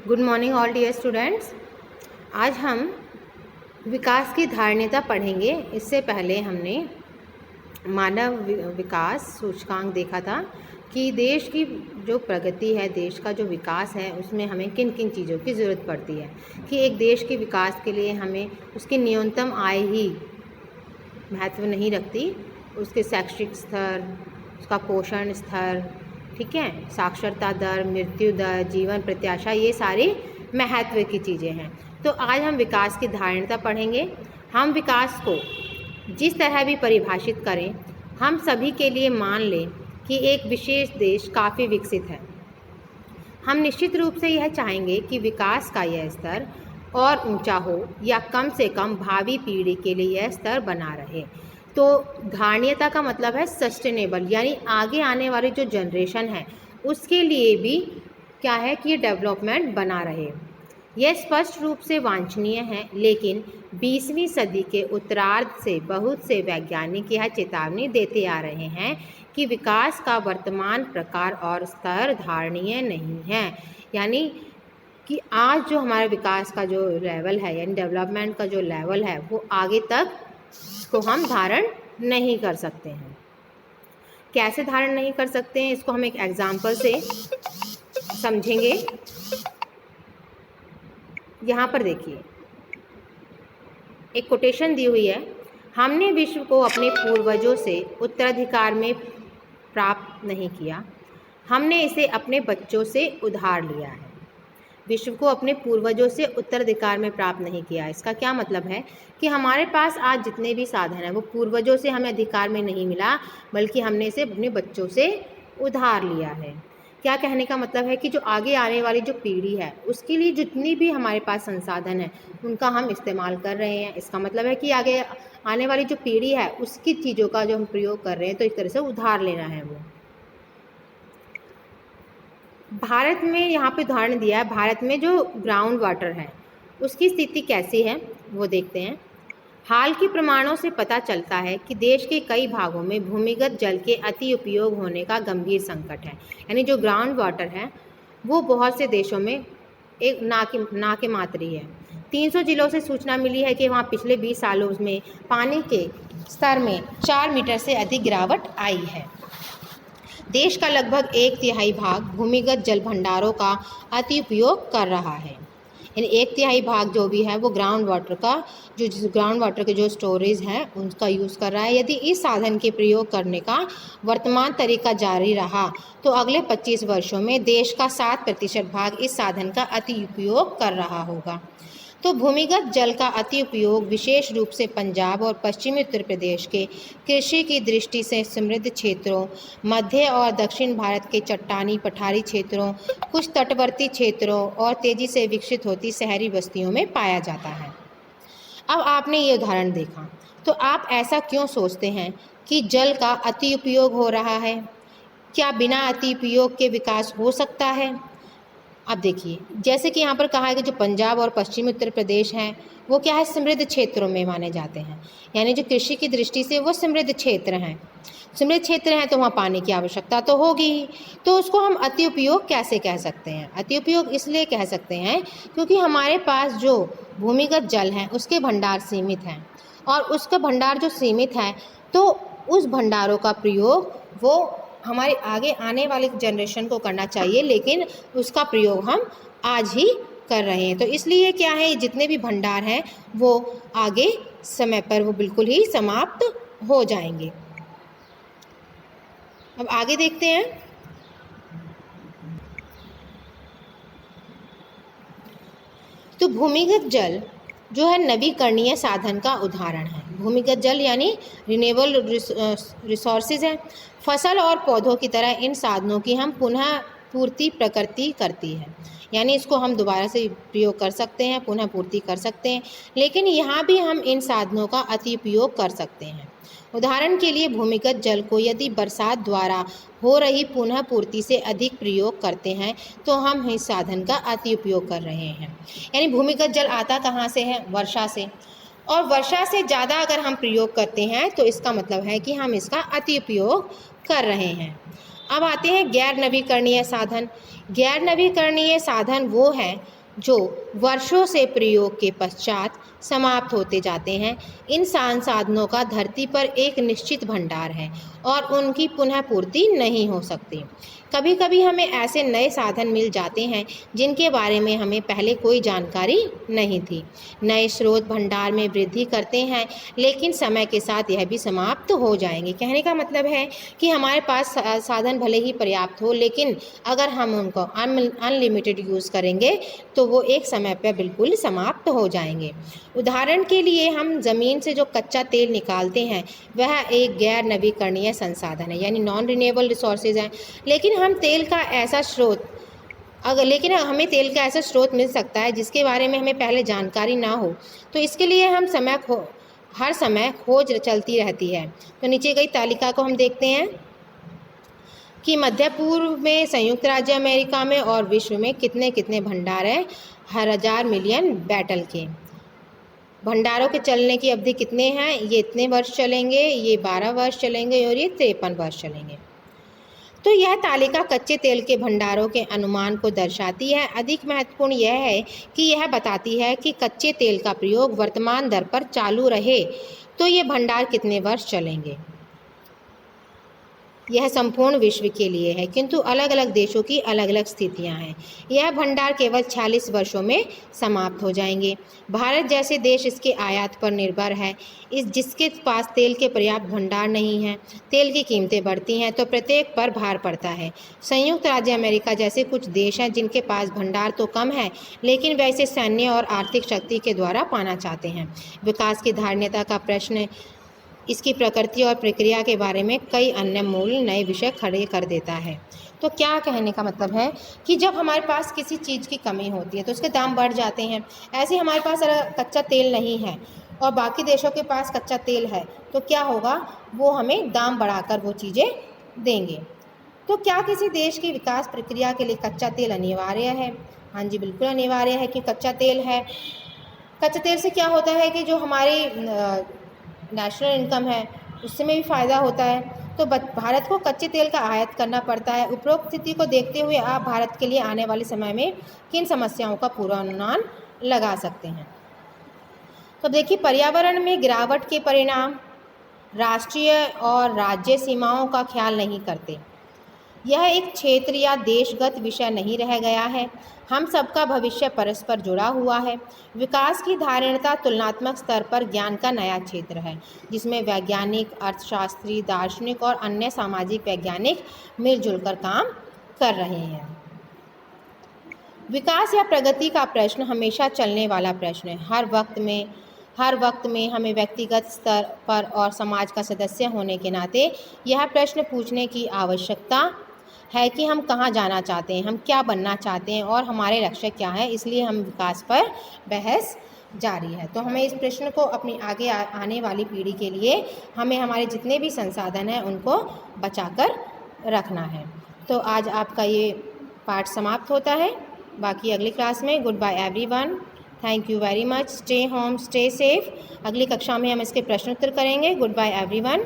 Good morning all dear students. आज हम विकास की धारणीयता पढ़ेंगे। इससे पहले हमने मानव विकास सूचकांक देखा था कि देश की जो प्रगति है, देश का जो विकास है, उसमें हमें किन किन चीज़ों की ज़रूरत पड़ती है। कि एक देश के विकास के लिए हमें उसकी न्यूनतम आय ही महत्व नहीं रखती, उसके शैक्षिक स्तर, उसका पोषण स्तर, ठीक है, साक्षरता दर, मृत्यु दर, जीवन प्रत्याशा, ये सारी महत्व की चीज़ें हैं। तो आज हम विकास की धारणीयता पढ़ेंगे। हम विकास को जिस तरह भी परिभाषित करें, हम सभी के लिए मान लें कि एक विशेष देश काफ़ी विकसित है। हम निश्चित रूप से यह चाहेंगे कि विकास का यह स्तर और ऊंचा हो या कम से कम भावी पीढ़ी के लिए यह स्तर बना रहे। तो धारणीयता का मतलब है सस्टेनेबल, यानी आगे आने वाली जो जनरेशन है उसके लिए भी क्या है कि ये डेवलपमेंट बना रहे। यह स्पष्ट रूप से वांछनीय है, लेकिन 20वीं सदी के उत्तरार्ध से बहुत से वैज्ञानिक यह चेतावनी देते आ रहे हैं कि विकास का वर्तमान प्रकार और स्तर धारणीय नहीं है। यानी कि आज जो हमारे विकास का जो लेवल है, यानी डेवलपमेंट का जो लेवल है, वो आगे तक को हम धारण नहीं कर सकते हैं। कैसे धारण नहीं कर सकते हैं, इसको हम एक एग्जाम्पल से समझेंगे। यहाँ पर देखिए, एक कोटेशन दी हुई है। हमने विश्व को अपने पूर्वजों से उत्तराधिकार में प्राप्त नहीं किया, हमने इसे अपने बच्चों से उधार लिया है। विश्व को अपने पूर्वजों से उत्तराधिकार में प्राप्त नहीं किया। इसका क्या मतलब है कि हमारे पास आज जितने भी साधन हैं वो पूर्वजों से हमें अधिकार में नहीं मिला, बल्कि हमने इसे अपने बच्चों से उधार लिया है। क्या कहने का मतलब है कि जो आगे आने वाली जो पीढ़ी है उसके लिए जितनी भी हमारे पास संसाधन है उनका हम इस्तेमाल कर रहे हैं। इसका मतलब है कि आगे आने वाली जो पीढ़ी है उसकी चीज़ों का जो हम प्रयोग कर रहे हैं, तो इस तरह से उधार लेना है वो। भारत में यहाँ पे उदाहरण दिया है, भारत में जो ग्राउंड वाटर है उसकी स्थिति कैसी है वो देखते हैं। हाल के प्रमाणों से पता चलता है कि देश के कई भागों में भूमिगत जल के अति उपयोग होने का गंभीर संकट है। यानी जो ग्राउंड वाटर है वो बहुत से देशों में एक ना के मात्री है। 300 जिलों से सूचना मिली है कि वहाँ पिछले 20 सालों में पानी के स्तर में 4 मीटर से अधिक गिरावट आई है। देश का लगभग 1/3 भाग भूमिगत जल भंडारों का अति उपयोग कर रहा है। यानी 1/3 भाग जो भी है वो ग्राउंड वाटर का ग्राउंड वाटर के जो स्टोरेज हैं उनका यूज़ कर रहा है। यदि इस साधन के प्रयोग करने का वर्तमान तरीका जारी रहा तो अगले 25 वर्षों में देश का 7% भाग इस साधन का अति उपयोग कर रहा होगा। तो भूमिगत जल का अति उपयोग विशेष रूप से पंजाब और पश्चिमी उत्तर प्रदेश के कृषि की दृष्टि से समृद्ध क्षेत्रों, मध्य और दक्षिण भारत के चट्टानी पठारी क्षेत्रों, कुछ तटवर्ती क्षेत्रों और तेज़ी से विकसित होती शहरी बस्तियों में पाया जाता है। अब आपने ये उदाहरण देखा तो आप ऐसा क्यों सोचते हैं कि जल का अति उपयोग हो रहा है? क्या बिना अति उपयोग के विकास हो सकता है? अब देखिए, जैसे कि यहाँ पर कहा है कि जो पंजाब और पश्चिमी उत्तर प्रदेश हैं वो क्या है, समृद्ध क्षेत्रों में माने जाते हैं। यानी जो कृषि की दृष्टि से वो समृद्ध क्षेत्र हैं। समृद्ध क्षेत्र हैं तो वहाँ पानी की आवश्यकता तो होगी ही। तो उसको हम अति उपयोग कैसे कह सकते हैं? अति उपयोग इसलिए कह सकते हैं क्योंकि हमारे पास जो भूमिगत जल है उसके भंडार सीमित हैं, और उसका भंडार जो सीमित है तो उस भंडारों का प्रयोग वो हमारे आगे आने वाली जनरेशन को करना चाहिए, लेकिन उसका प्रयोग हम आज ही कर रहे हैं। तो इसलिए क्या है, जितने भी भंडार हैं वो आगे समय पर वो बिल्कुल ही समाप्त हो जाएंगे। अब आगे देखते हैं। तो भूमिगत जल जो है नवीकरणीय साधन का उदाहरण है। भूमिगत जल यानी रिन्यूएबल रिसोर्सेज है। फसल और पौधों की तरह इन साधनों की हम पुनः पूर्ति प्रकृति करती है। यानी इसको हम दोबारा से प्रयोग कर सकते हैं, पुनः पूर्ति कर सकते हैं, लेकिन यहाँ भी हम इन साधनों का अति उपयोग कर सकते हैं। उदाहरण के लिए भूमिगत जल को यदि बरसात द्वारा हो रही पुनः पूर्ति से अधिक प्रयोग करते हैं तो हम इस साधन का अति उपयोग कर रहे हैं। यानी भूमिगत जल आता कहाँ से है? वर्षा से। और वर्षा से ज़्यादा अगर हम प्रयोग करते हैं तो इसका मतलब है कि हम इसका अति उपयोग कर रहे हैं। अब आते हैं गैर नवीकरणीय साधन। गैर नवीकरणीय साधन वो हैं जो वर्षों से प्रयोग के पश्चात समाप्त होते जाते हैं। इन संसाधनों का धरती पर एक निश्चित भंडार है और उनकी पुनः पूर्ति नहीं हो सकती। कभी कभी हमें ऐसे नए साधन मिल जाते हैं जिनके बारे में हमें पहले कोई जानकारी नहीं थी। नए स्रोत भंडार में वृद्धि करते हैं, लेकिन समय के साथ यह भी समाप्त हो जाएंगे। कहने का मतलब है कि हमारे पास साधन भले ही पर्याप्त हो, लेकिन अगर हम उनको अनलिमिटेड यूज़ करेंगे तो वो एक समय पर बिल्कुल समाप्त हो जाएंगे। उदाहरण के लिए हम ज़मीन से जो कच्चा तेल निकालते हैं वह एक गैर नवीकरणीय संसाधन है, यानी नॉन रिन्यूएबल रिसोर्सेज हैं। लेकिन हमें तेल का ऐसा स्रोत मिल सकता है जिसके बारे में हमें पहले जानकारी ना हो, तो इसके लिए हम हर समय खोज चलती रहती है। तो नीचे गई तालिका को हम देखते हैं कि मध्य पूर्व में, संयुक्त राज्य अमेरिका में और विश्व में कितने कितने भंडार हैं हर 1000 मिलियन बैटल के। भंडारों के चलने की अवधि कितने हैं? ये इतने वर्ष चलेंगे, ये 12 वर्ष चलेंगे और ये 53 वर्ष चलेंगे। तो यह तालिका कच्चे तेल के भंडारों के अनुमान को दर्शाती है। अधिक महत्वपूर्ण यह है कि यह बताती है कि कच्चे तेल का प्रयोग वर्तमान दर पर चालू रहे तो ये भंडार कितने वर्ष चलेंगे। यह संपूर्ण विश्व के लिए है, किंतु अलग अलग देशों की अलग अलग स्थितियां हैं। यह भंडार केवल 46 वर्षों में समाप्त हो जाएंगे। भारत जैसे देश इसके आयात पर निर्भर है, जिसके पास तेल के पर्याप्त भंडार नहीं हैं। तेल की कीमतें बढ़ती हैं तो प्रत्येक पर भार पड़ता है। संयुक्त राज्य अमेरिका जैसे कुछ देश हैं जिनके पास भंडार तो कम है, लेकिन वे इसे सैन्य और आर्थिक शक्ति के द्वारा पाना चाहते हैं। विकास की धारणीयता का प्रश्न इसकी प्रकृति और प्रक्रिया के बारे में कई अन्य मूल नए विषय खड़े कर देता है। तो क्या कहने का मतलब है कि जब हमारे पास किसी चीज़ की कमी होती है तो उसके दाम बढ़ जाते हैं। ऐसे हमारे पास अगर कच्चा तेल नहीं है और बाकी देशों के पास कच्चा तेल है तो क्या होगा, वो हमें दाम बढ़ाकर वो चीज़ें देंगे। तो क्या किसी देश की विकास प्रक्रिया के लिए कच्चा तेल अनिवार्य है? हाँ जी, बिल्कुल अनिवार्य है कि कच्चा तेल है। कच्चे तेल से क्या होता है कि जो हमारी नेशनल इनकम है उसमें भी फ़ायदा होता है। तो भारत को कच्चे तेल का आयात करना पड़ता है। उपरोक्त स्थिति को देखते हुए आप भारत के लिए आने वाले समय में किन समस्याओं का पूर्वानुमान लगा सकते हैं? तो देखिए, पर्यावरण में गिरावट के परिणाम राष्ट्रीय और राज्य सीमाओं का ख्याल नहीं करते। यह एक क्षेत्र या देशगत विषय नहीं रह गया है। हम सबका भविष्य परस्पर जुड़ा हुआ है। विकास की धारणता तुलनात्मक स्तर पर ज्ञान का नया क्षेत्र है, जिसमें वैज्ञानिक, अर्थशास्त्री, दार्शनिक और अन्य सामाजिक वैज्ञानिक मिलजुल कर काम कर रहे हैं। विकास या प्रगति का प्रश्न हमेशा चलने वाला प्रश्न है। हर वक्त में हमें व्यक्तिगत स्तर पर और समाज का सदस्य होने के नाते यह प्रश्न पूछने की आवश्यकता है कि हम कहाँ जाना चाहते हैं, हम क्या बनना चाहते हैं और हमारे लक्ष्य क्या है। इसलिए हम विकास पर बहस जारी है। तो हमें इस प्रश्न को अपनी आगे आने वाली पीढ़ी के लिए हमें हमारे जितने भी संसाधन हैं उनको बचाकर रखना है। तो आज आपका ये पाठ समाप्त होता है। बाकी अगली क्लास में। Goodbye everyone, thank you very much, stay home, stay safe. अगली कक्षा में हम इसके प्रश्न उत्तर करेंगे। Goodbye everyone.